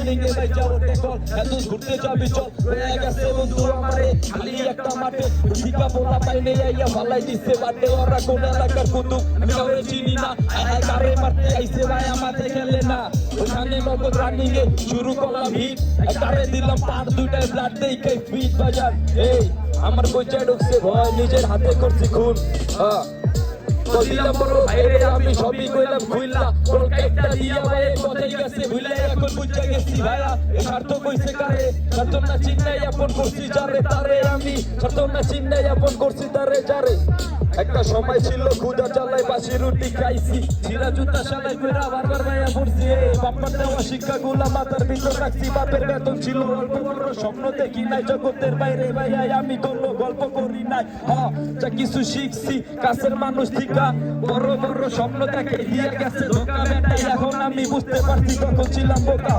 running এ ভাই যাও tackle এত ঘুরতে যাবি চল হয়ে গেছে বন্ধু আমারে খালি একটা মাঠে ঠিকা বলা পাইলে আইয়া ভালাই দিছে বাটে ওরা কোন এলাকার কুতুব আমি কাউরে চিনি না আয় কারে মারতে আইছে ভাই আমাদের খেলে না ওখানে নগদ রানিং এ শুরু করলাম হিট কারে দিলাম পার দুইটায় ব্লাড দেই কাই ফিট বাজার এই আমার কইচা ঢুকছে ভয় নিজের হাতে করছি খুন কইলাম বড় ভাইরে আমি সবই কইলাম খুইলা তোর কাইটা দিয়া ভাই কথাই গেছে ভুলে এখন বুঝা গেছি ভাইয়া স্বার্থ কইছে কারে স্বার্থ না চিন্নাই আপন করছি যারে তারে আমি স্বার্থ না চিন্নাই আপন করছি তারে যারে একটা সময় ছিল খুদা চালাই বাসি রুটি খাইছি ছিড়া জুতা সালাই কইরা বারবার ভাইয়া পড়ছি বাপ্পার দেওয়া শিক্ষাগুলা মাথার ভিতর রাখছি বাপের বেতন ছিল অল্প বড় স্বপ্ন দেখি নাই জগতের বাইরে ভাইয়া আমি কোনো গল্প করি নাই যা কিছু শিখছি কাছের মানুষ ঠিকা বড় বড় স্বপ্ন দেখে দিয়ে গেছে ধোকা বেটা এখন আমি বুঝতে পারছি তখন ছিলাম বোকা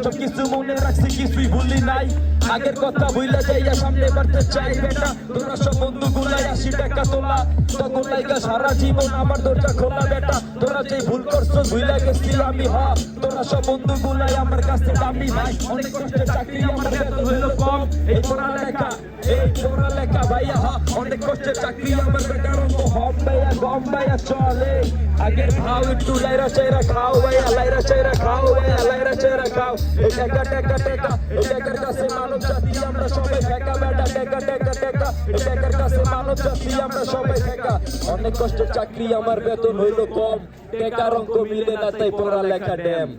সব কিছু মনে রাখছি কিছুই ভুলি নাই আগের কথা ভুলে যাইয়া সামনে বাড়তে চাই বেটা তোরা সব বন্ধু গুলাই 80 টাকা তোলা তখন লাইগা সারা জীবন আমার দরজা খোলা বেটা তোরা যে ভুল করছো ভুলে গেছি আমি তোরা সব বন্ধু গুলাই আমার কাছে দামি ভাই অনেক কষ্টে চাকরি আমার বেতন হইলো কম এই পড়ালেখা ভাইয়া অনেক কষ্টে চাকরি আমার বেটার হম ভাইয়া গম ভাইয়া চলে আগের ভাও একটু লাইরা চাইরা খাও ভাইয়া লাইরা চাইরা খাও ভাইয়া লাইরা চাইরা খাও এই টাকা টাকা টাকা এই টাকার কাছে মানব জাতি আমরা সবাই ফেকা বেটা টাকা টাকা টাকা এই টাকার কাছে মানব জাতি আমরা সবাই ফেকা অনেক কষ্টের চাকরি আমার বেতন হইলো কম টাকার অঙ্ক মিলে না তাই পড়ালেখা ড্যাম